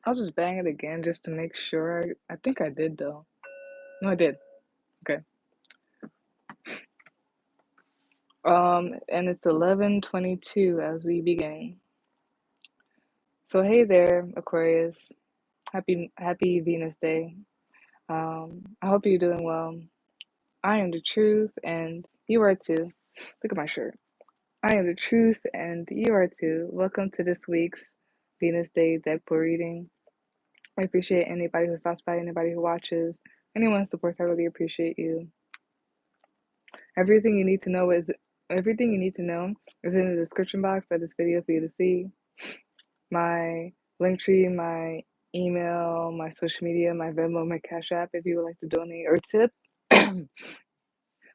I'll just bang it again just to make sure. I think I did though. No, I did. Okay. And it's 11:22 as we begin. So hey there, Aquarius. Happy Venus Day. I hope you're doing well. I am the truth, and you are too. Look at my shirt. I am the truth, and you are too. Welcome to this week's Venus Day deck pool reading. I appreciate anybody who stops by, anybody who watches, anyone who supports. I really appreciate you. Everything you need to know is everything you need to know is in the description box of this video for you to see. My Linktree, my email, my social media, my Venmo, my Cashapp if you would like to donate or tip,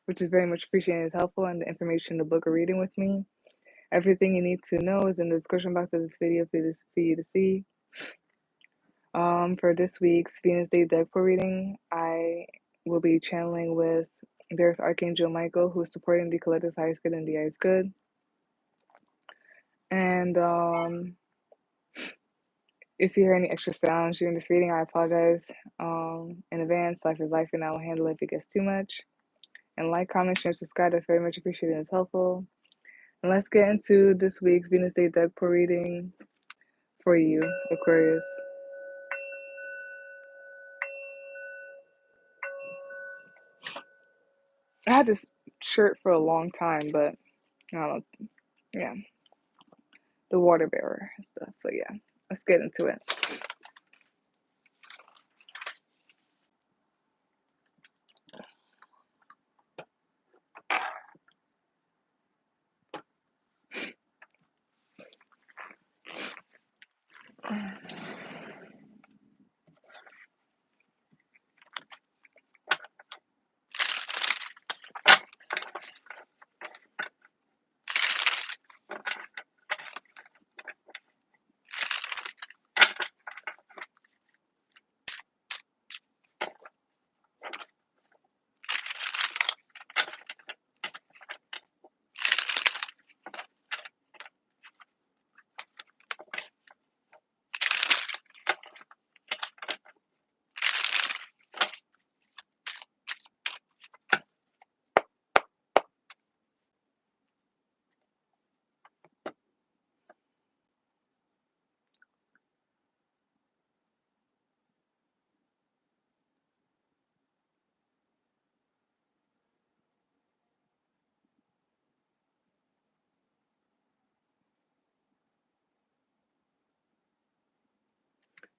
which is very much appreciated, is helpful, and the information in the book or reading with me. Everything you need to know is in the description box of this video for you to see. For this week's Venus Day deck pool reading, I will be channeling with there's Archangel Michael, who is supporting the collective's highest good and the highest good. And if you hear any extra sounds during this reading, I apologize in advance. Life is life, and I will handle it if it gets too much. And like, comment, share, subscribe. That's very much appreciated and it's helpful. And let's get into this week's Venus Day deck pool reading for you, Aquarius. I had this shirt for a long time, but I don't know. Yeah, the water bearer and stuff. But yeah, let's get into it.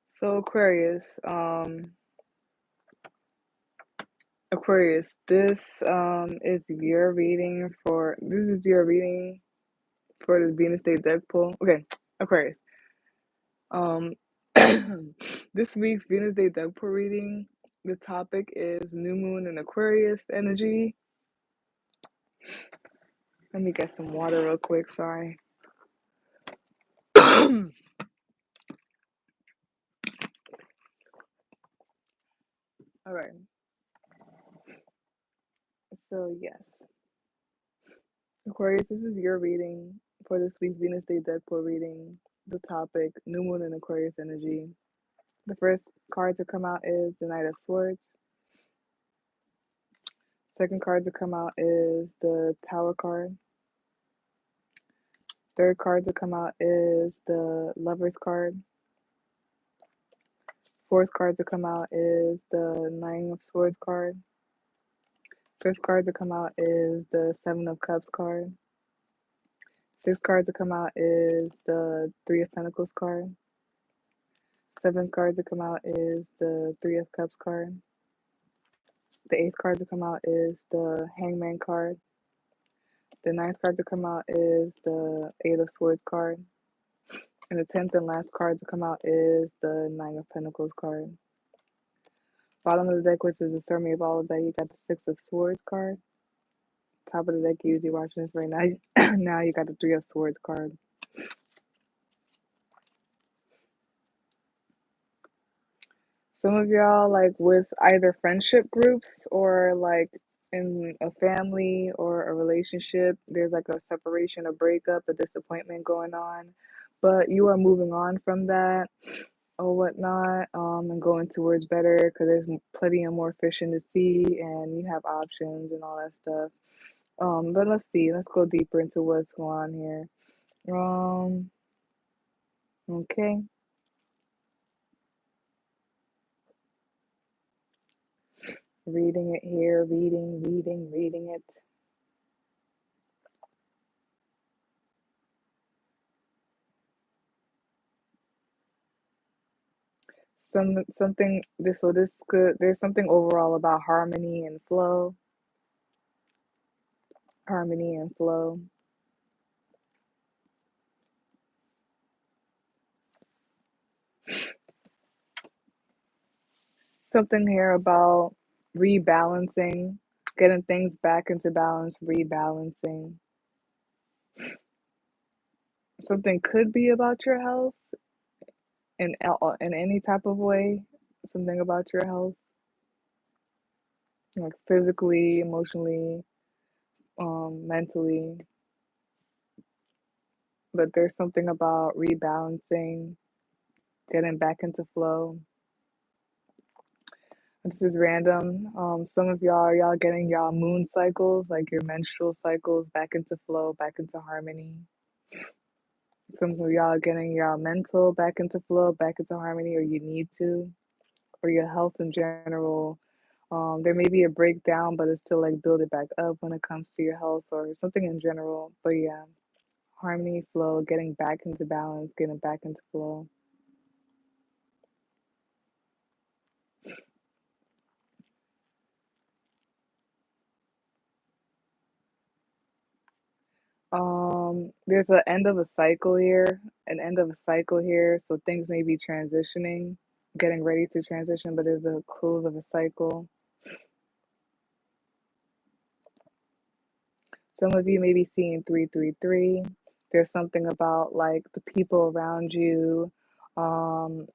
So Aquarius, this is your reading for the Venus Day deck pool. Okay, Aquarius. This week's Venus Day deck pool reading. The topic is new moon and Aquarius energy. Let me get some water real quick. Sorry. All right. So yes, Aquarius, this is your reading for this week's Venus Day deck pool reading. the topic, new moon in Aquarius energy. The first card to come out is the Knight of Swords. Second card to come out is the Tower card. Third card to come out is the Lovers card. Fourth card to come out is the Nine of Swords card. Fifth card to come out is the Seven of Cups card. Sixth card to come out is the Three of Pentacles card. Seventh card to come out is the Three of Cups card. The eighth card to come out is the Hangman card. The ninth card to come out is the Eight of Swords card. And the 10th and last card to come out is the Nine of Pentacles card. Bottom of the deck, which is the summary of all of that, you got the Six of Swords card. Top of the deck, you usually watching this right now. Now you got the Three of Swords card. Some of y'all, like with either friendship groups or like in a family or a relationship, there's like a separation, a breakup, a disappointment going on. But you are moving on from that or whatnot, and going towards better because there's plenty of more fish in the sea and you have options and all that stuff. But let's see, let's go deeper into what's going on here. Okay. Reading it here, reading it. Something this so this could there's something overall about harmony and flow. Harmony and flow. Something here about rebalancing, getting things back into balance, rebalancing. Something could be about your health in any type of way. Something about your health, like physically, emotionally, mentally. But there's something about rebalancing, getting back into flow. This is random. Some of y'all getting y'all moon cycles, like your menstrual cycles, back into flow, back into harmony. Some of y'all getting y'all mental back into flow, back into harmony, or you need to, or your health in general. There may be a breakdown, but it's still like build it back up when it comes to your health or something in general. But yeah, harmony, flow, getting back into balance, getting back into flow. There's an end of a cycle here, an end of a cycle here, so things may be transitioning, getting ready to transition, but there's a close of a cycle. Some of you may be seeing 333. There's something about like the people around you, um,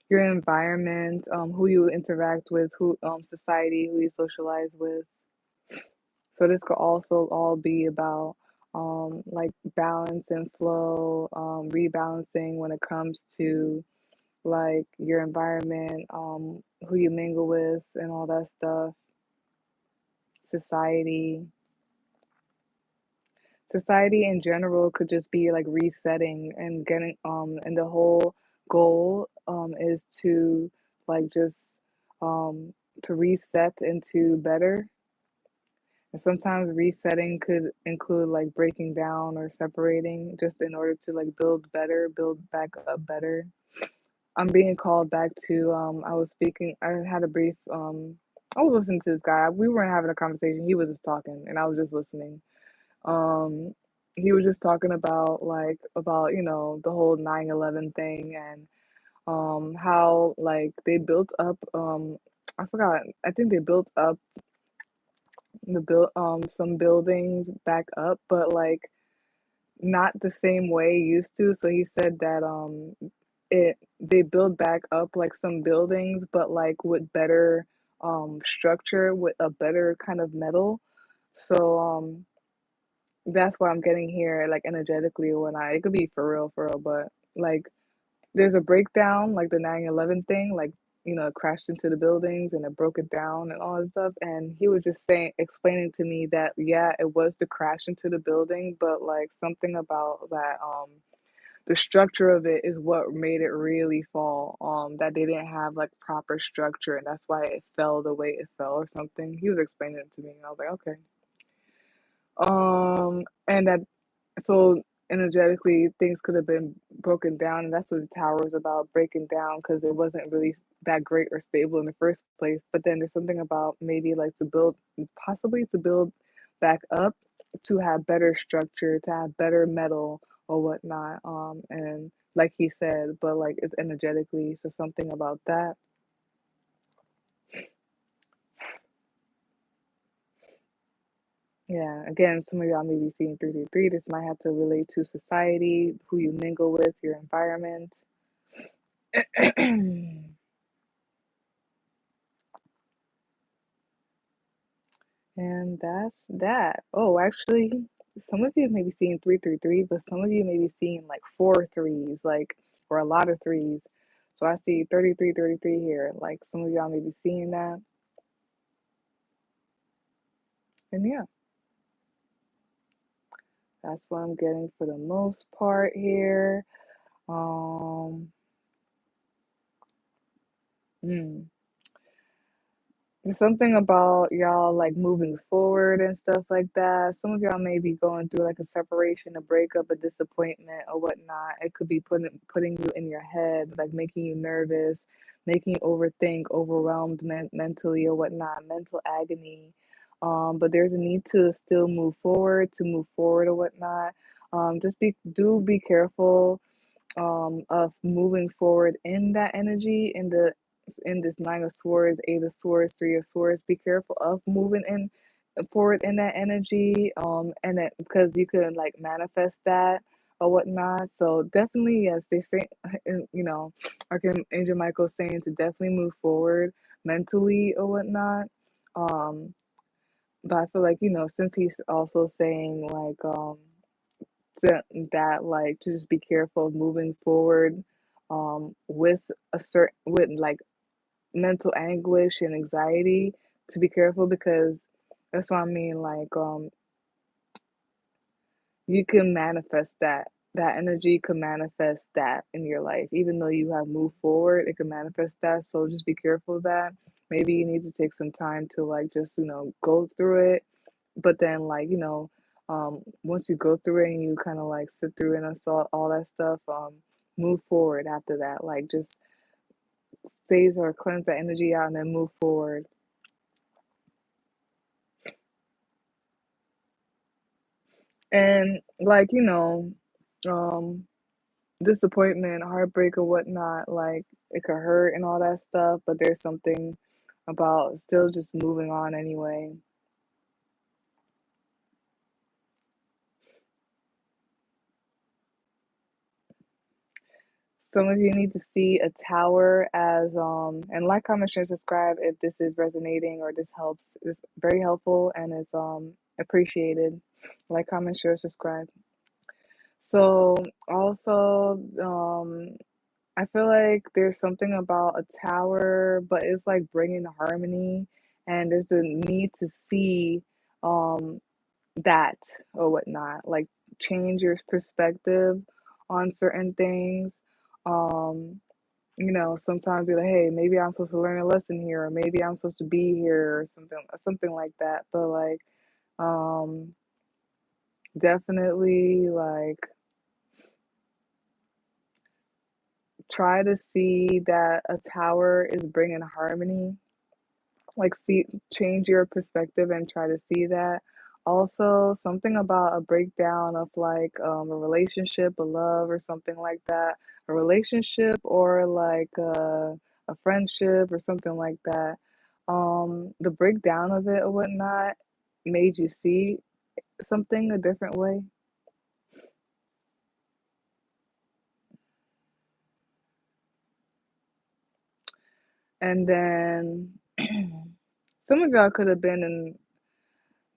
your environment, who you interact with, who society, who you socialize with. So this could also all be about like balance and flow, rebalancing when it comes to like your environment, who you mingle with and all that stuff, society. Society in general could just be like resetting and getting and the whole goal is to like just to reset into better. And sometimes resetting could include like breaking down or separating just in order to like build better, build back up better. I'm being called back to I was speaking, I had a brief I was listening to this guy. We weren't having a conversation. He was just talking and I was just listening. Um he was just talking about like about, the whole 9/11 thing and how like they built up I forgot. I think they built up the build some buildings back up, but like not the same way it used to. So he said that it they build back up like some buildings, but like with better structure, with a better kind of metal. So that's what I'm getting here, like energetically or whatnot. It could be for real, but like there's a breakdown, like the 9/11 thing, like it crashed into the buildings and it broke it down and all that stuff. And he was just explaining to me that yeah, it was the crash into the building, but like something about that, the structure of it is what made it really fall. That they didn't have like proper structure, and that's why it fell the way it fell or something. He was explaining it to me, and I was like, okay. And that so energetically things could have been broken down, and that's what the tower was about, breaking down because it wasn't really that great or stable in the first place. But then there's something about maybe like to build, possibly to build back up, to have better structure, to have better metal or whatnot. And like he said, but like it's energetically, so something about that. Yeah, again, some of y'all may be seeing 333. This might have to relate to society, who you mingle with, your environment. And that's that. Oh, actually, some of you may be seeing 333, but some of you may be seeing like four threes, like, or a lot of threes. So I see 33, 33 here. Like some of y'all may be seeing that. And yeah, that's what I'm getting for the most part here. Um, hmm. There's something about y'all like moving forward and stuff like that. Some of y'all may be going through like a separation, a breakup, a disappointment, or whatnot. It could be putting you in your head, like making you nervous, making you overthink, overwhelmed mentally or whatnot, mental agony. But there's a need to still move forward or whatnot. Just be careful of moving forward in that energy, in this Nine of Swords, Eight of Swords, Three of Swords. Be careful of moving in forward in that energy, and that because you can like manifest that or whatnot. So definitely, yes, they say, Archangel Michael saying to definitely move forward mentally or whatnot. Um, but I feel like since he's also saying like that like to just be careful of moving forward with like mental anguish and anxiety, to be careful because that's what I mean, like you can manifest that energy can manifest that in your life. Even though you have moved forward, it can manifest that. So just be careful of that. Maybe you need to take some time to like just go through it, but then like once you go through it and you kind of like sit through it and all that stuff, move forward after that, like just save or cleanse that energy out and then move forward. And like um disappointment, heartbreak or whatnot, like it could hurt and all that stuff, but there's something about still just moving on anyway. Some of you need to see a tower as and like, comment, share, subscribe if this is resonating or this helps. It's very helpful and is appreciated. Like, comment, share, subscribe. So also I feel like there's something about a tower, but it's like bringing harmony, and there's a need to see um that or whatnot, like change your perspective on certain things. Um, sometimes be like, hey, maybe I'm supposed to learn a lesson here, or maybe I'm supposed to be here, or something like that. But like, um, definitely like try to see that a tower is bringing harmony. Like, see, change your perspective and try to see that. Also, something about a breakdown of like a relationship, a love, or something like that. A relationship or like a friendship or something like that. The breakdown of it or whatnot made you see something a different way. And then some of y'all could have been in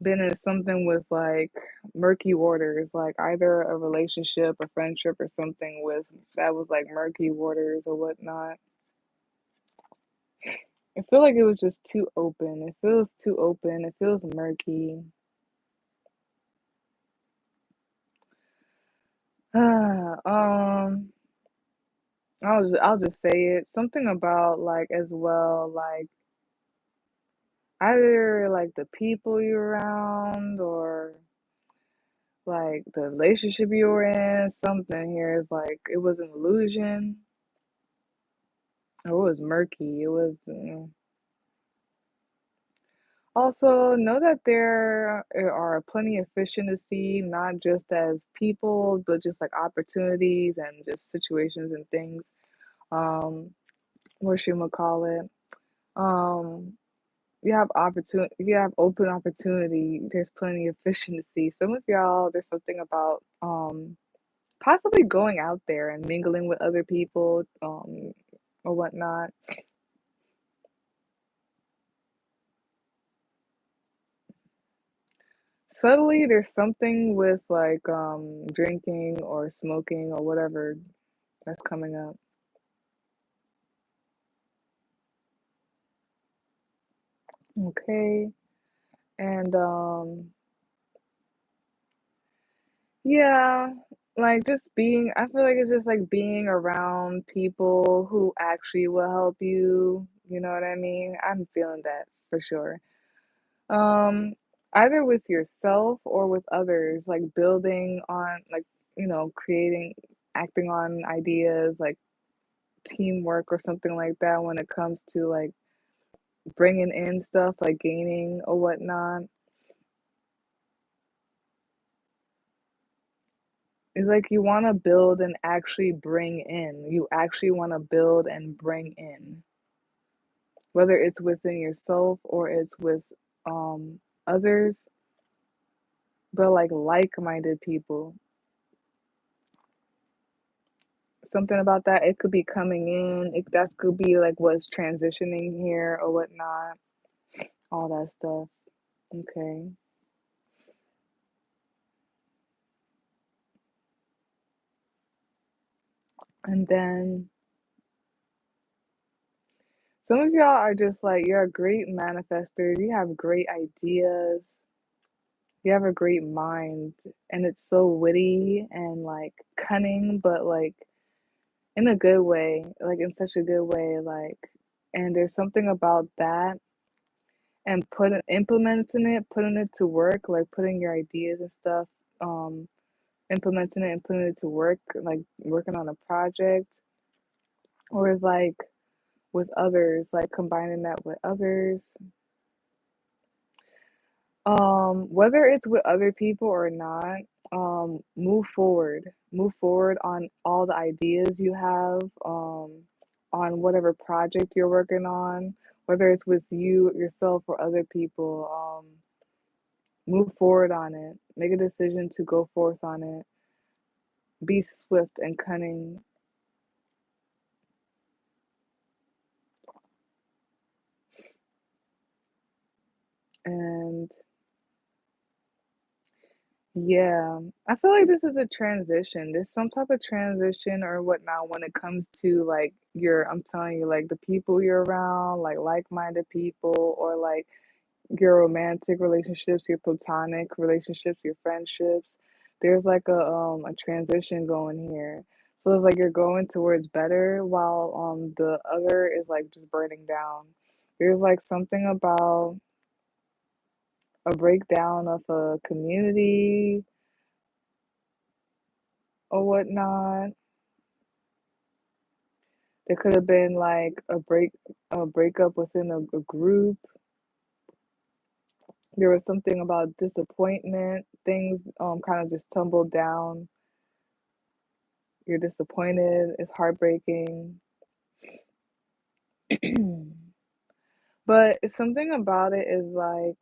been in something with like murky waters, like either a relationship, a friendship, or something with that was like murky waters or whatnot. I feel like it was just too open. It feels too open. It feels murky. I'll just say it. Something about like as well, like either like the people you're around or like the relationship you were in. Something here is like it was an illusion or it was murky. It was. Also, know that there are plenty of fish in the sea, not just as people, but just like opportunities and just situations and things. Um, what you call it? Um, you have opportunity, you have open opportunity. There's plenty of fish in the sea. Some of y'all, there's something about possibly going out there and mingling with other people, or whatnot. Subtly, there's something with like drinking or smoking or whatever that's coming up. Okay. And yeah, like just being I feel like it's just like being around people who actually will help you, you know what I mean? I'm feeling that for sure. Um Either with yourself or with others, like building on like, creating acting on ideas like teamwork or something like that when it comes to like bringing in stuff like gaining or whatnot. It's like you want to build and actually bring in. You actually want to build and bring in, whether it's within yourself or it's with others, but like-minded people. Something about that. It could be coming in. That could be like what's transitioning here or whatnot. All that stuff. Okay. And then some of y'all are just like you're great manifestors. You have great ideas. You have a great mind, and it's so witty and like cunning, but like in a good way, like in such a good way. Like, and there's something about that and implementing it, putting it to work, like putting your ideas and stuff, um, implementing it and putting it to work, like working on a project, or is like with others, like combining that with others. Whether it's with other people or not, move forward. Move forward on all the ideas you have, on whatever project you're working on, whether it's with you, yourself, or other people. Move forward on it. Make a decision to go forth on it. Be swift and cunning. And yeah, I feel like this is a transition. There's some type of transition or whatnot when it comes to like I'm telling you, like the people you're around, like-minded people, or like your romantic relationships, your platonic relationships, your friendships. There's like a transition going here. So it's like you're going towards better while the other is like just burning down. There's like something about a breakdown of a community or whatnot. There could have been like a breakup within a group. There was something about disappointment. Things kind of just tumbled down. You're disappointed. It's heartbreaking. But something about it is like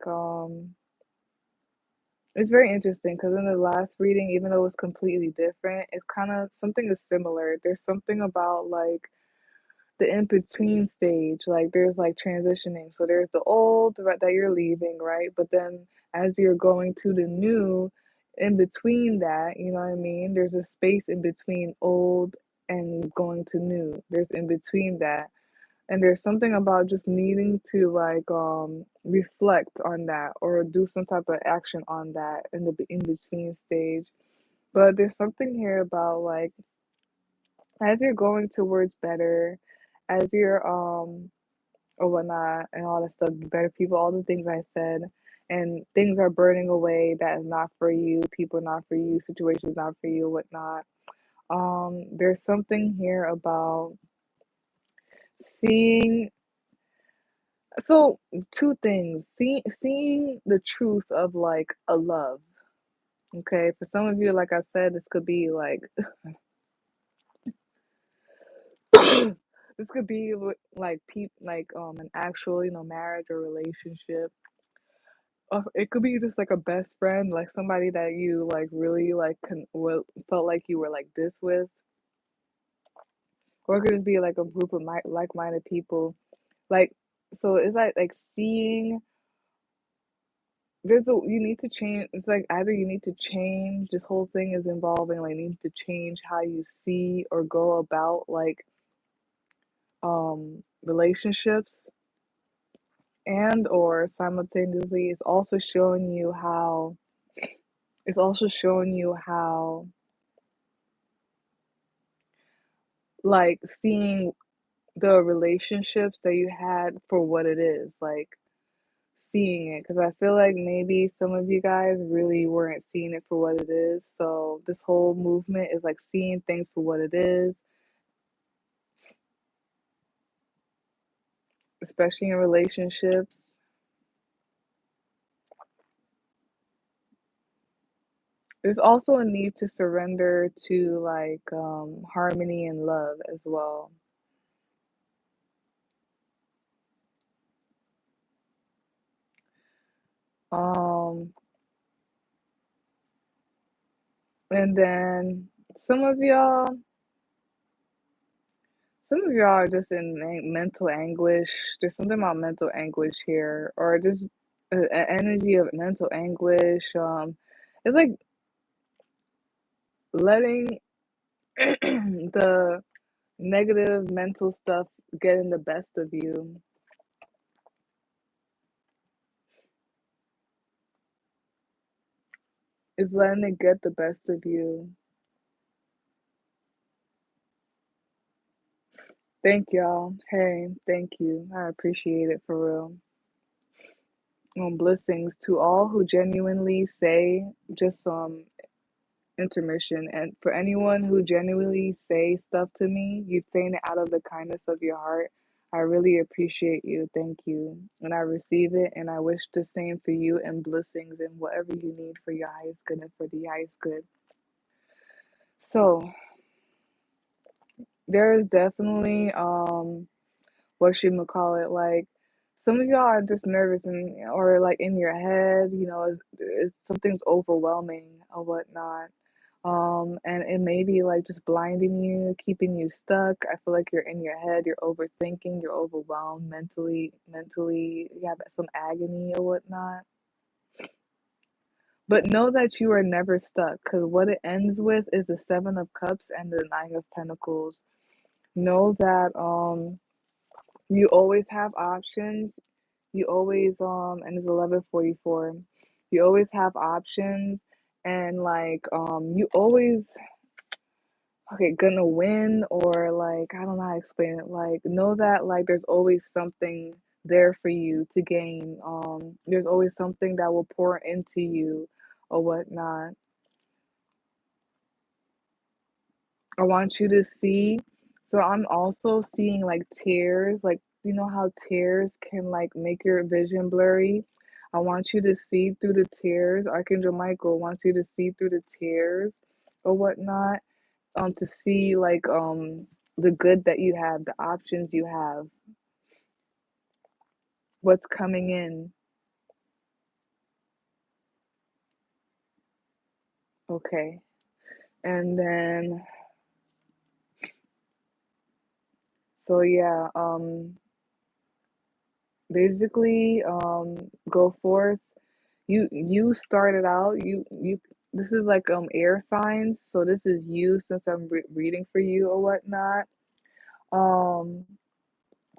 it's very interesting because in the last reading, even though it was completely different, it's kind of something is similar. There's something about like the in between stage, like there's like transitioning. So there's the old that you're leaving, right? But then as you're going to the new, in between that, you know what I mean? There's a space in between old and going to new. There's in between that. And there's something about just needing to like reflect on that or do some type of action on that in the in between stage. But there's something here about like as you're going towards better, as you're or whatnot and all that stuff, better people, all the things I said, and things are burning away that is not for you, people not for you, situations not for you, whatnot. There's something here about seeing so two things. Seeing the truth of like a love. Okay. For some of you, like I said, this could be like this could be like like an actual, marriage or relationship. It could be just like a best friend, like somebody that you like really like felt like you were like this with, or it could just be like a group of like-minded people. Like, so it's like seeing you need to change. It's like either you need to change. This whole thing is involving like you need to change how you see or go about like relationships, and or simultaneously it's also showing you how like seeing the relationships that you had for what it is, like seeing it, because I feel like maybe some of you guys really weren't seeing it for what it is. So this whole movement is like seeing things for what it is, especially in relationships. There's also a need to surrender to like harmony and love as well. Um, and then some of y'all, some of y'all are just in mental anguish. There's something about mental anguish here, or just an energy of mental anguish. It's like letting the negative mental stuff getting the best of you. It's letting it get the best of you. Thank y'all. Hey, thank you. I appreciate it for real. Blessings to all who genuinely say just intermission, and for anyone who genuinely say stuff to me, you saying it out of the kindness of your heart. I really appreciate you. Thank you. And I receive it, and I wish the same for you, and blessings and whatever you need for your highest good and for the highest good. So there is definitely what should we call it, like some of y'all are just nervous and or like in your head, something's overwhelming or whatnot. And it may be like just blinding you, keeping you stuck. I feel like you're in your head, you're overthinking, you're overwhelmed mentally, you have some agony or whatnot. But know that you are never stuck, because what it ends with is the Seven of Cups and the Nine of Pentacles. Know that you always have options. You always and it's 11:44. You always have options, and like you always okay, gonna win, or like I don't know how to explain it. Like know that like there's always something there for you to gain. There's always something that will pour into you or whatnot. I want you to see. So I'm also seeing like tears, like you know how tears can like make your vision blurry. I want you to see through the tears. Archangel Michael wants you to see through the tears or whatnot. To see like the good that you have, the options you have, what's coming in. Okay. And then so yeah, basically go forth. You started out, you this is like air signs, so this is you since I'm reading for you or whatnot. Um,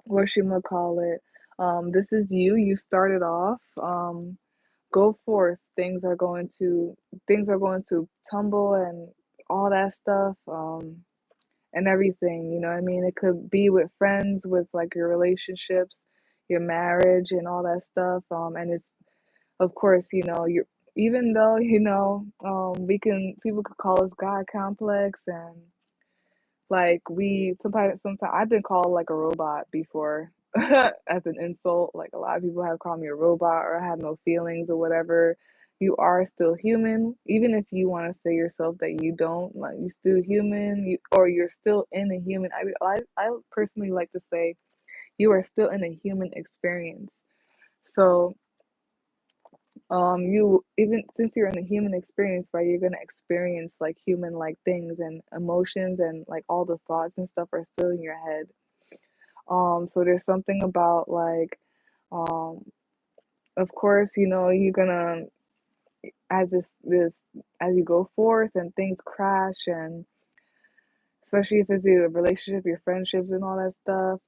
what should I call it? This is you. You started off. Go forth. Things are going to tumble and all that stuff. And everything, you know what I mean? It could be with friends, with like your relationships, your marriage and all that stuff. And it's of course, you're even though, we can people could call us God complex and like sometimes I've been called like a robot before as an insult. Like a lot of people have called me a robot or I have no feelings or whatever. You are still human, even if you want to say yourself that you don't. Like you're still human, or you're still in a human. I personally like to say you are still in a human experience. So you even since you're in a human experience, right, you're gonna experience like human like things and emotions and like all the thoughts and stuff are still in your head. So there's something about like um of course, you're gonna as this as you go forth and things crash, and especially if it's your relationship, your friendships and all that stuff.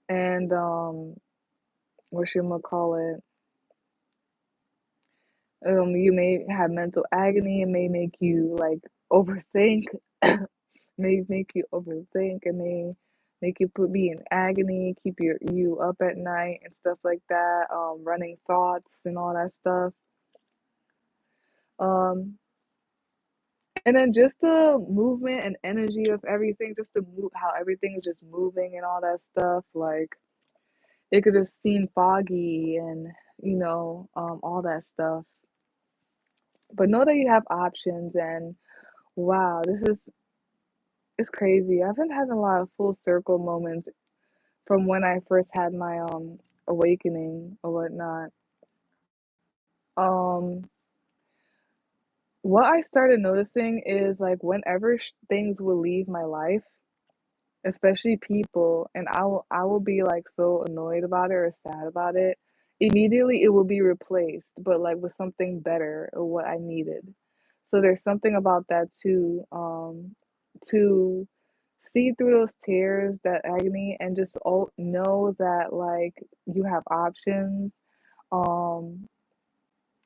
And what should I call it? You may have mental agony. It may make you like overthink. May make you overthink. It may make you be in agony, keep you up at night and stuff like that. Running thoughts and all that stuff. Um, and then just the movement and energy of everything, just to move how everything is just moving and all that stuff. Like it could just seem foggy and all that stuff. But know that you have options. And wow, it's crazy. I've been having a lot of full circle moments from when I first had my awakening or whatnot. Um, what I started noticing is like whenever things will leave my life, especially people, and I will be like so annoyed about it or sad about it. Immediately it will be replaced, but like with something better or what I needed. So there's something about that too. To see through those tears, that agony, and just know that like you have options. Um,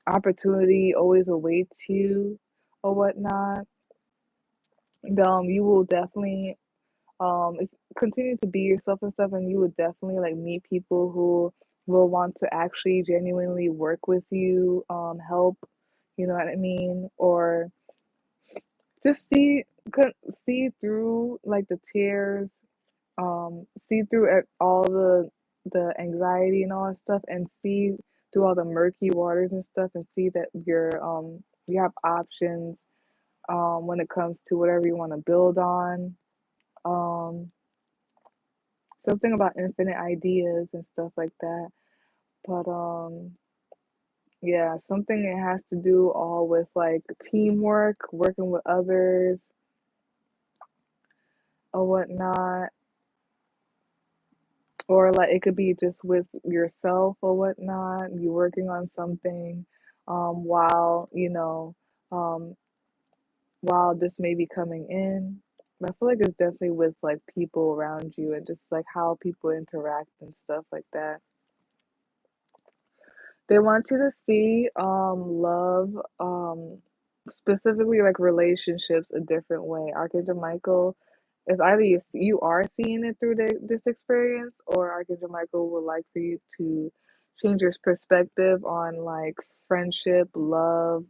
Opportunity always awaits you or whatnot. You will definitely if, continue to be yourself and stuff, and you would definitely like meet people who will want to actually genuinely work with you, help, you know what I mean, or just see through like the tears, see through all the anxiety and all that stuff, and see through all the murky waters and stuff, and see that you have options when it comes to whatever you want to build on. Um, Something about infinite ideas and stuff like that. But yeah, something it has to do all with like teamwork, working with others or whatnot. Or like it could be just with yourself or whatnot. You working on something while, um while this may be coming in. But I feel like it's definitely with like people around you and just like how people interact and stuff like that. They want you to see love, specifically like relationships a different way. Archangel Michael is either you are seeing it through this experience, or Archangel Michael would like for you to change your perspective on like friendship, love,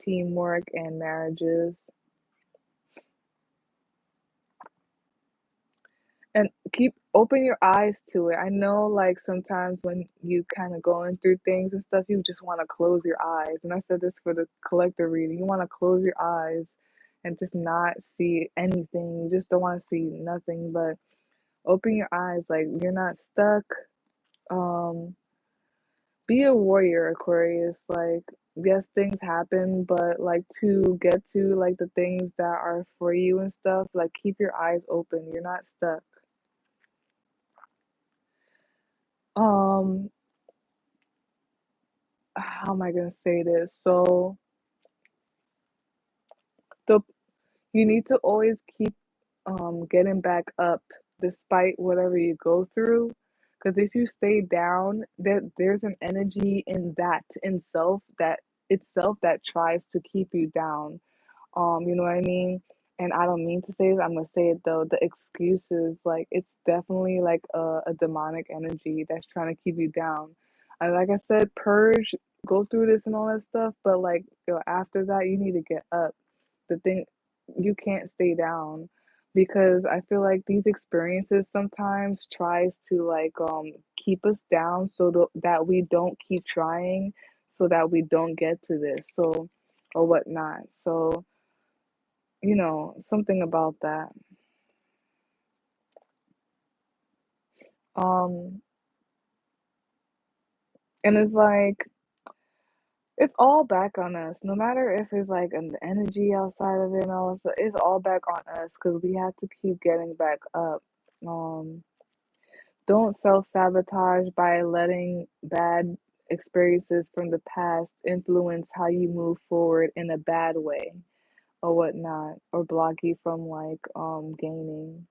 teamwork, and marriages. And keep open your eyes to it. I know like sometimes when you kind of going through things and stuff, you just want to close your eyes. And I said this for the collective reading. You want to close your eyes and just not see anything. You just don't want to see nothing, but open your eyes. Like you're not stuck. Um, be a warrior, Aquarius. Like yes, things happen, but like to get to like the things that are for you and stuff, like keep your eyes open. You're not stuck. Um, how am I gonna say this? So the you need to always keep getting back up despite whatever you go through. Because if you stay down, there's an energy in that in self that itself that tries to keep you down. You know what I mean? And I don't mean to say this, I'm gonna say it though. The excuses, like it's definitely like a demonic energy that's trying to keep you down. And like I said, purge, go through this and all that stuff, but like after that, you need to get up. The thing, you can't stay down because I feel like these experiences sometimes tries to like keep us down so that we don't keep trying, so that we don't get to this, so or whatnot. So something about that. Um, and it's like it's all back on us. No matter if it's like an energy outside of it and all that, it's all back on us because we have to keep getting back up. Um, don't self-sabotage by letting bad experiences from the past influence how you move forward in a bad way or whatnot, or block you from like gaining.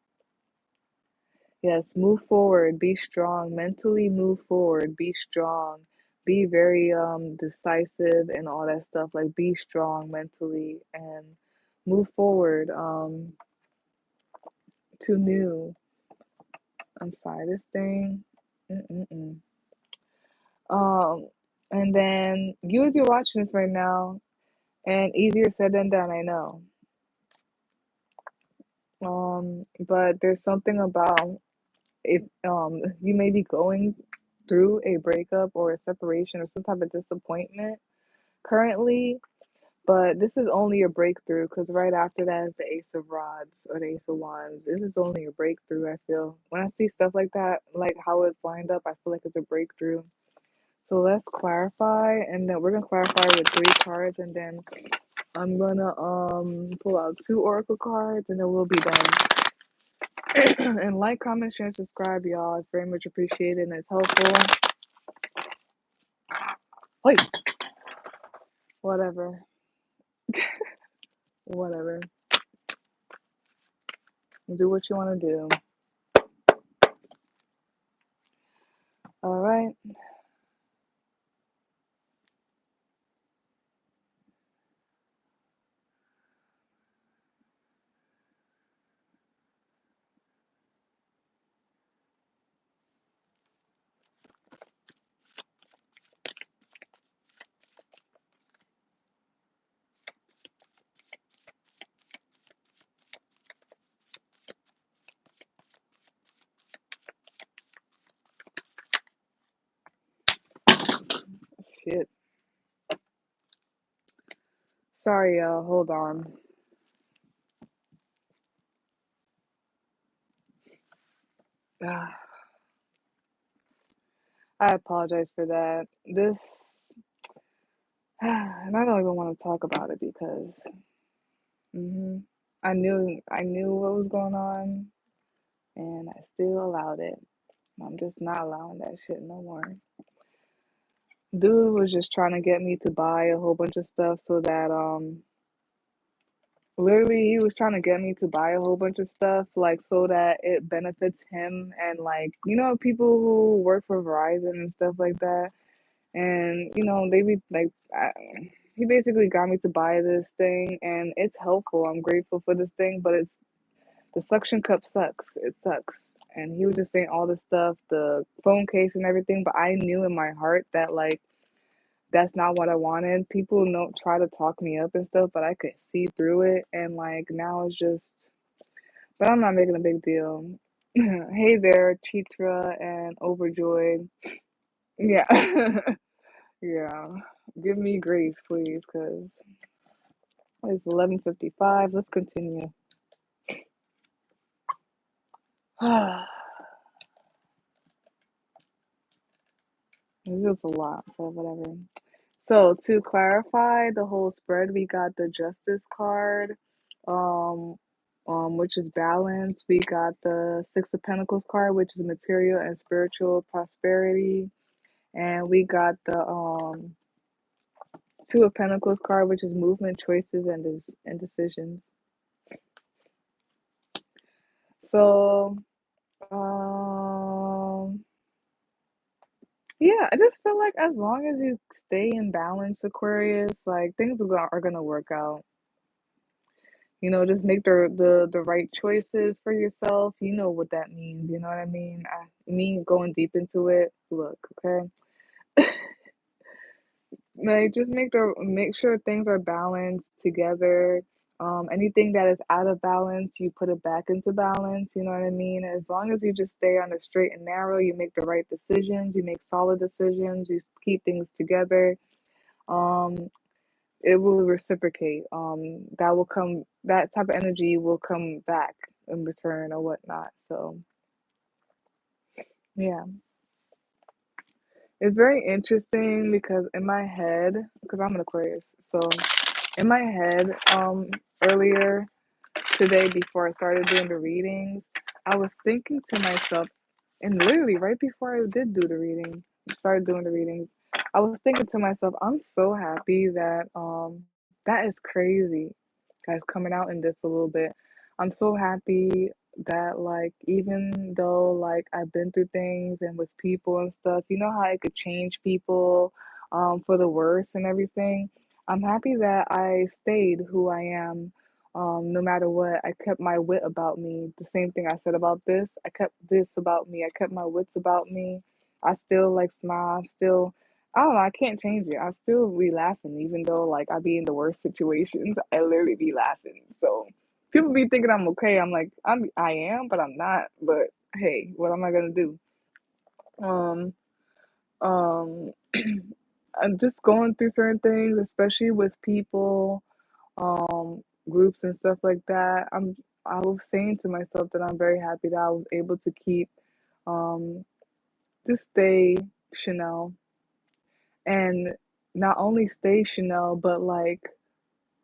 Yes, move forward, be strong, mentally move forward, be strong, be very decisive and all that stuff. Like be strong mentally and move forward to new. I'm sorry, this thing. Mm-mm-mm. Um and then you as you're watching this right now, and easier said than done, I know. But there's something about if you may be going through a breakup or a separation or some type of disappointment currently, but this is only a breakthrough because right after that is the Ace of Rods or the Ace of Wands. This is only a breakthrough, I feel. When I see stuff like that, like how it's lined up, I feel like it's a breakthrough. So let's clarify, and then we're gonna clarify with 3 cards, and then I'm gonna pull out 2 oracle cards, and then we'll be done. And like, comment, share, and subscribe, y'all. It's very much appreciated and it's helpful. Like, whatever. Whatever. Do what you want to do. All right. Shit. Sorry, y'all. Hold on. I apologize for that. This, and I don't even want to talk about it because hmm I knew what was going on, and I still allowed it. I'm just not allowing that shit no more. Dude was just trying to get me to buy a whole bunch of stuff so that literally he was trying to get me to buy a whole bunch of stuff like so that it benefits him and like people who work for Verizon and stuff like that, and they be like he basically got me to buy this thing and it's helpful. I'm grateful for this thing, but it's the suction cup sucks. It sucks. And he was just saying all this stuff, the phone case and everything, but I knew in my heart that like that's not what I wanted. People don't try to talk me up and stuff, but I could see through it. And like now it's just, but I'm not making a big deal. Hey there, Chitra and Overjoyed. Yeah. Yeah. Give me grace, please, because it's 11:55. Let's continue. It's just a lot, but whatever. So to clarify the whole spread, we got the Justice card, um, which is balance. We got the Six of Pentacles card, which is material and spiritual prosperity, and we got the Two of Pentacles card, which is movement, choices, and decisions. So, yeah, I just feel like as long as you stay in balance, Aquarius, like things are gonna work out. You know, just make the right choices for yourself. You know what that means. You know what I mean? Me going deep into it. Look, okay. Like just make sure things are balanced together. Anything that is out of balance, you put it back into balance. You know what I mean? As long as you just stay on the straight and narrow, you make the right decisions, you make solid decisions, you keep things together. Um, it will reciprocate. That type of energy will come back in return or whatnot. So yeah, it's very interesting because in my head, because I'm an Aquarius, so in my head, earlier today before I started doing the readings, I was thinking to myself, and literally right before I did do the reading, started doing the readings, I was thinking to myself, I'm so happy that that is crazy, guys, coming out in this a little bit. I'm so happy that like even though like I've been through things and with people and stuff, you know how I could change people for the worse and everything. I'm happy that I stayed who I am. No matter what, I kept my wit about me. The same thing I said about this, I kept this about me. I kept my wits about me. I still like smile. I'm still, I don't know, I can't change it. I still be laughing, even though like I be in the worst situations. I literally be laughing. So people be thinking I'm okay. I'm like, I am, but I'm not. But hey, what am I gonna do? Um, um, I'm just going through certain things, especially with people, groups and stuff like that. I was saying to myself that I'm very happy that I was able to keep, um, just stay Chanel, and not only stay Chanel, but like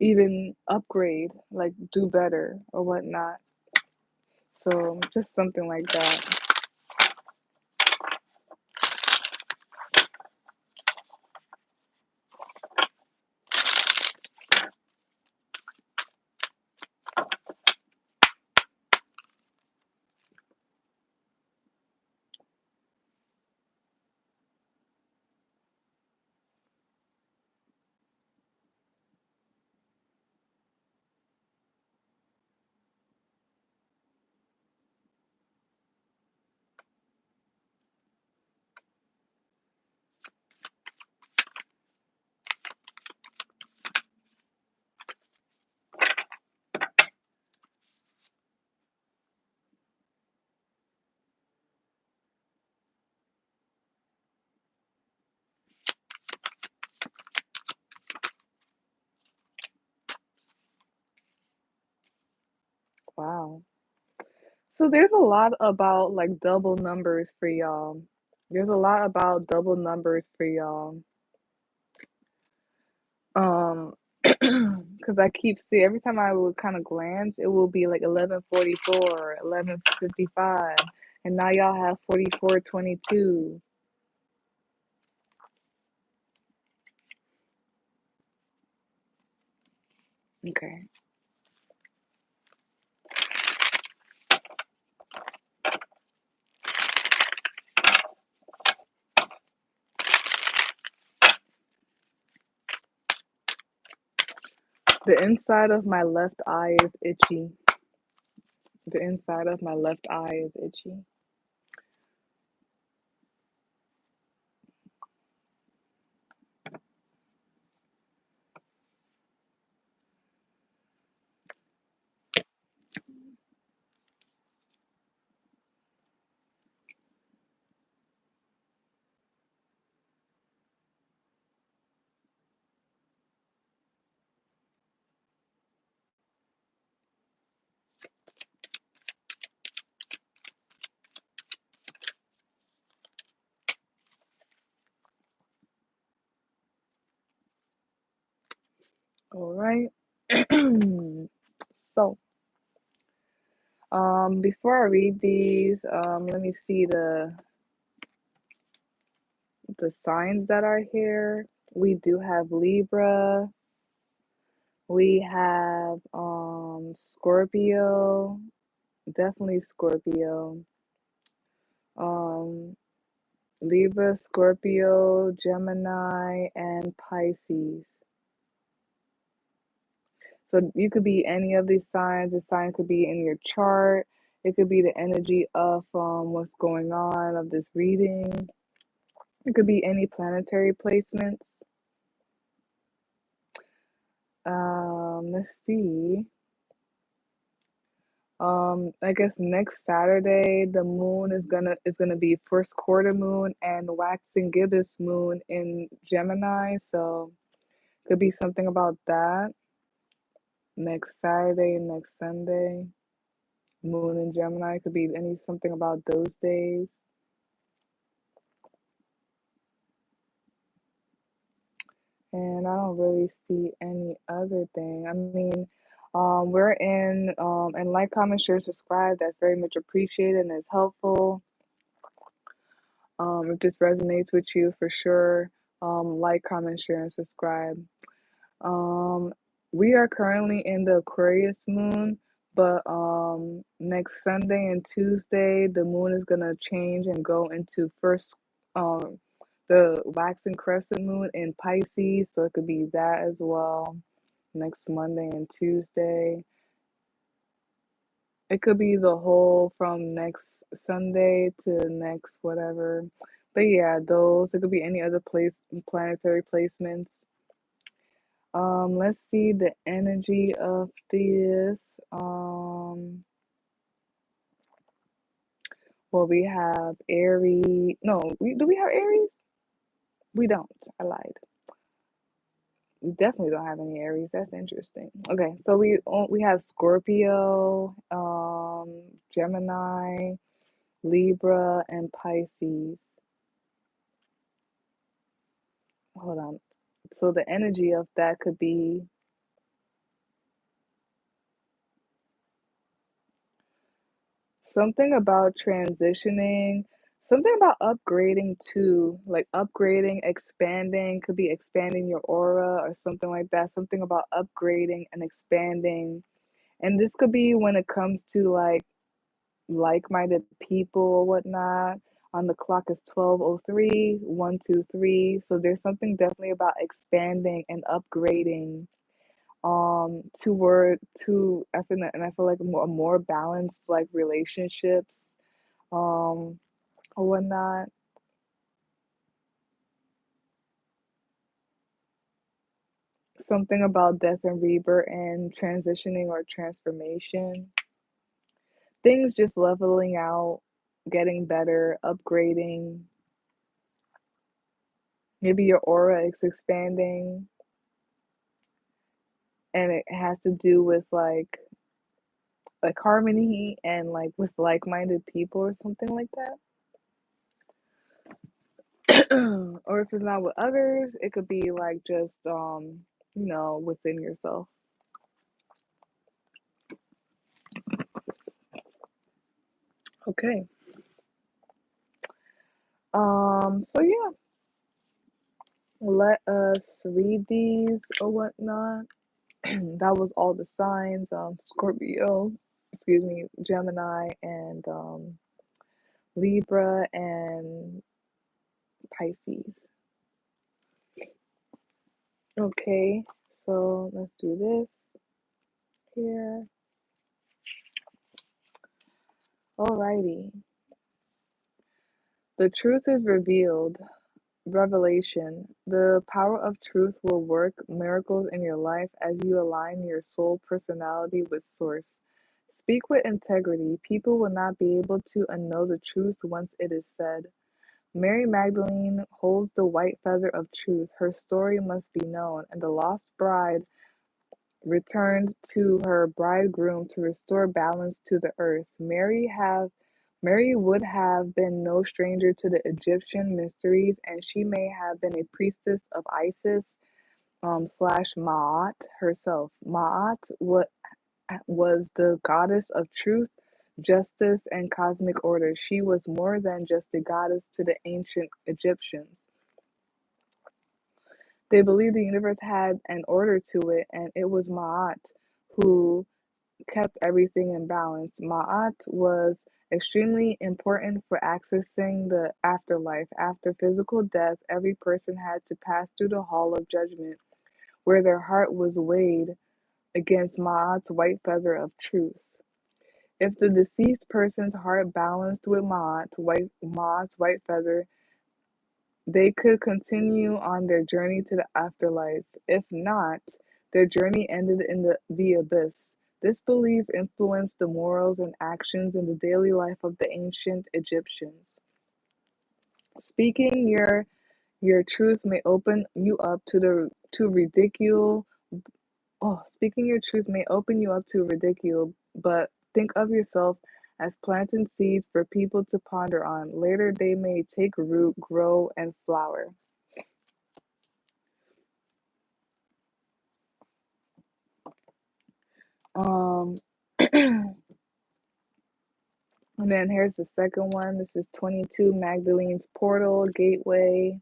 even upgrade, like do better or whatnot. So just something like that. Wow. So there's a lot about like double numbers for y'all. There's a lot about double numbers for y'all. Um, because I keep seeing every time I would kind of glance, it will be like 11:44, 11:55, and now y'all have 44:22. Okay. The inside of my left eye is itchy. The inside of my left eye is itchy. All right. So, before I read these, let me see the signs that are here. We do have Libra. We have Scorpio, definitely Scorpio. Um, Libra, Scorpio, Gemini, and Pisces. So you could be any of these signs. The sign could be in your chart. It could be the energy of what's going on of this reading. It could be any planetary placements. Let's see. I guess next Saturday the moon is gonna be first quarter moon and waxing gibbous moon in Gemini. So could be something about that. Next Saturday, next Sunday, moon in Gemini could be any something about those days. And I don't really see any other thing. I mean, we're in and like, comment, share, subscribe. That's very much appreciated and is helpful. If this resonates with you, for sure, like, comment, share, and subscribe. Um, we are currently in the Aquarius moon, but next Sunday and Tuesday, the moon is gonna change and go into first the waxing crescent moon in Pisces, so it could be that as well. Next Monday and Tuesday. It could be the whole from next Sunday to next whatever. But yeah, those. It could be any other planetary placements. Let's see the energy of this. Well, we have Aries. No, do we have Aries? We don't. I lied. We definitely don't have any Aries. That's interesting. Okay, so we have Scorpio, Gemini, Libra, and Pisces. Hold on. So the energy of that could be something about transitioning, something about upgrading too, like upgrading, expanding, could be expanding your aura or something like that. Something about upgrading and expanding. And this could be when it comes to like-minded people or whatnot. On the clock is 12:03, 123. So there's something definitely about expanding and upgrading toward to I feel and I feel like more balanced like relationships um or whatnot. Something about death and rebirth and transitioning or transformation. Things just leveling out, getting better, upgrading. Maybe your aura is expanding and it has to do with like harmony and like with like-minded people or something like that. Or if it's not with others, it could be like just within yourself. Okay. So yeah, let us read these or whatnot. That was all the signs, Scorpio, excuse me, Gemini, and Libra and Pisces. Okay, so let's do this here. Alrighty. The truth is revealed. Revelation. The power of truth will work miracles in your life as you align your soul personality with Source. Speak with integrity. People will not be able to unknow the truth once it is said. Mary Magdalene holds the white feather of truth. Her story must be known, and the lost bride returned to her bridegroom to restore balance to the earth. Mary would have been no stranger to the Egyptian mysteries, and she may have been a priestess of Isis slash Ma'at herself. Ma'at was the goddess of truth, justice, and cosmic order. She was more than just a goddess to the ancient Egyptians. They believed the universe had an order to it, and it was Ma'at who kept everything in balance. Ma'at was extremely important for accessing the afterlife. After physical death, every person had to pass through the hall of judgment, where their heart was weighed against Ma'at's white feather of truth. If the deceased person's heart balanced with Ma'at's white feather, they could continue on their journey to the afterlife. If not, their journey ended in the abyss. This belief influenced the morals and actions in the daily life of the ancient Egyptians. Speaking your truth may open you up to ridicule. Oh, speaking your truth may open you up to ridicule, but think of yourself as planting seeds for people to ponder on. Later, they may take root, grow, and flower. Um, and then here's the second one. This is 22 Magdalene's Portal Gateway.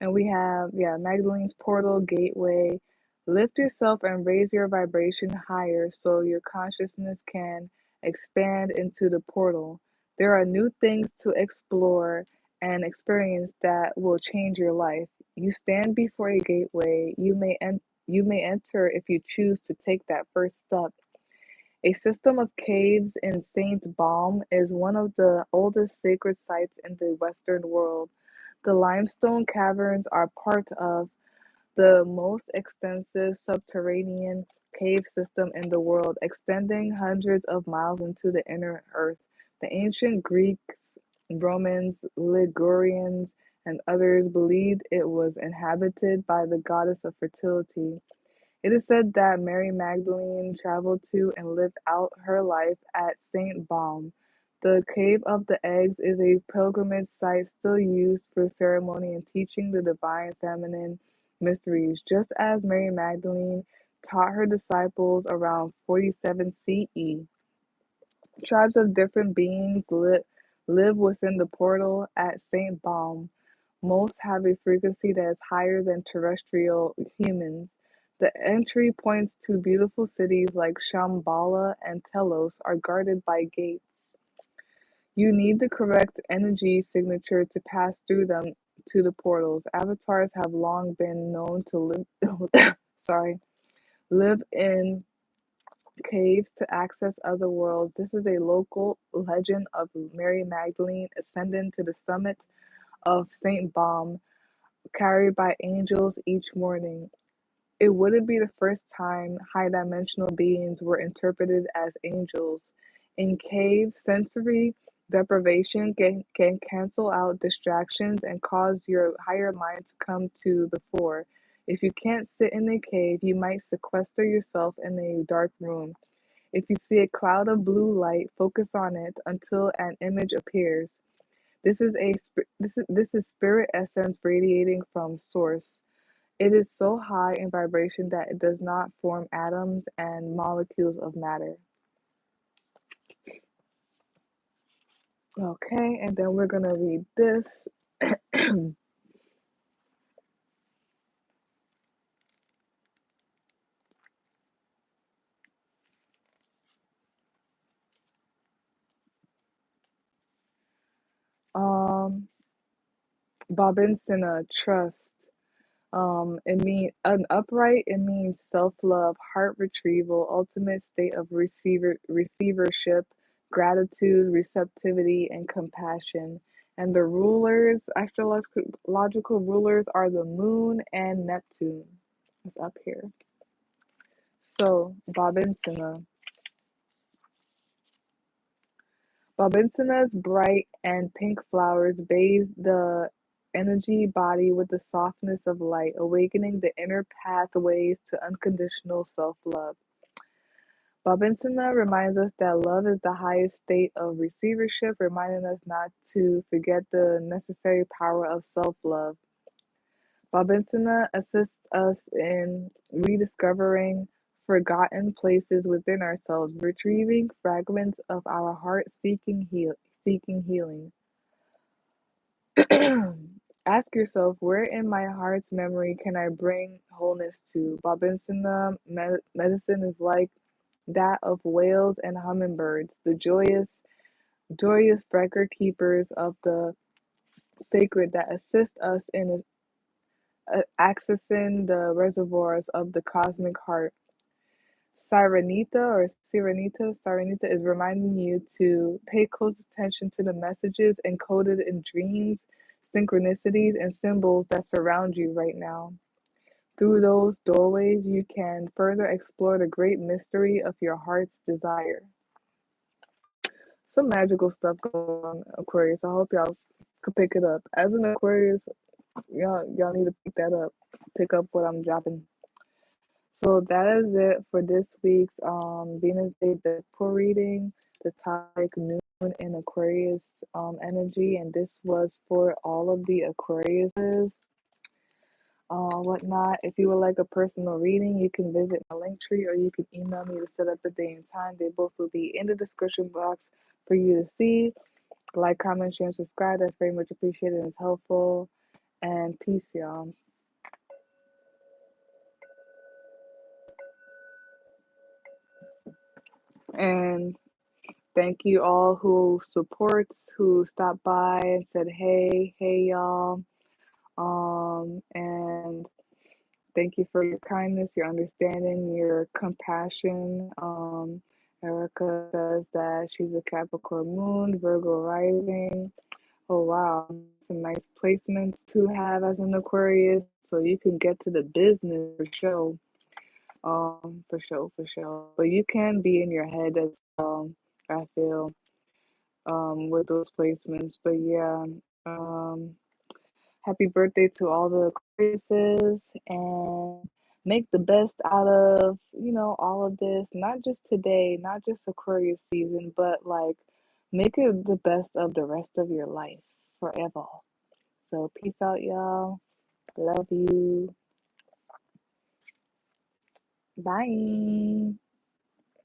And we have, Magdalene's Portal Gateway. Lift yourself and raise your vibration higher so your consciousness can expand into the portal. There are new things to explore and experience that will change your life. You stand before a gateway. You may enter if you choose to take that first step. A system of caves in Saint Balm is one of the oldest sacred sites in the Western world. The limestone caverns are part of the most extensive subterranean cave system in the world, extending hundreds of miles into the inner earth. The ancient Greeks, Romans, Ligurians, and others believed it was inhabited by the goddess of fertility. It is said that Mary Magdalene traveled to and lived out her life at St. Balm. The Cave of the Eggs is a pilgrimage site still used for ceremony and teaching the divine feminine mysteries, just as Mary Magdalene taught her disciples around 47 CE. Tribes of different beings live within the portal at St. Balm. Most have a frequency that is higher than terrestrial humans. The entry points to beautiful cities like Shambhala and Telos are guarded by gates. You need the correct energy signature to pass through them to the portals. Avatars have long been known to live live in caves to access other worlds. This is a local legend of Mary Magdalene ascending to the summit of St. Balm, carried by angels each morning. It wouldn't be the first time high dimensional beings were interpreted as angels. In caves, sensory deprivation can cancel out distractions and cause your higher mind to come to the fore. If you can't sit in a cave, you might sequester yourself in a dark room. If you see a cloud of blue light, focus on it until an image appears. This is spirit essence radiating from source. It is so high in vibration that it does not form atoms and molecules of matter. Okay, and then we're gonna read this. um, Babinsina, trust. It means an upright. It means self-love, heart retrieval, ultimate state of receivership, gratitude, receptivity, and compassion. And the rulers, astrological rulers, are the moon and Neptune. It's up here. So Babinsina. Babinsina's bright and pink flowers bathe the energy body with the softness of light, awakening the inner pathways to unconditional self-love. Babinsina reminds us that love is the highest state of receivership, reminding us not to forget the necessary power of self-love. Babinsina assists us in rediscovering forgotten places within ourselves, retrieving fragments of our heart seeking healing. Ask yourself, where in my heart's memory can I bring wholeness to? Babinson medicine is like that of whales and hummingbirds, the joyous record keepers of the sacred that assist us in accessing the reservoirs of the cosmic heart. Sirenita is reminding you to pay close attention to the messages encoded in dreams, synchronicities, and symbols that surround you right now. Through those doorways, you can further explore the great mystery of your heart's desire. Some magical stuff going on, Aquarius. I hope y'all could pick it up. As an Aquarius, y'all need to pick that up. Pick up what I'm dropping. So that is it for this week's Venus Day Deadpool reading. The topic Noon in Aquarius energy, and this was for all of the Aquariuses. Whatnot. If you would like a personal reading, you can visit my Linktree or you can email me to set up a day and time. They both will be in the description box for you to see. Like, comment, share, and subscribe. That's very much appreciated and is helpful. And peace, y'all. And thank you all who supports, who stopped by and said, hey y'all. And thank you for your kindness, your understanding, your compassion. Erica says that she's a Capricorn moon, Virgo rising. Oh wow, some nice placements to have as an Aquarius, so you can get to the business for sure. For sure. But you can be in your head as well, I feel, with those placements. But yeah, um, happy birthday to all the Aquariuses and make the best out of, all of this. Not just today, not just Aquarius season, but like make it the best of the rest of your life forever. So peace out, y'all. Love you. Bye.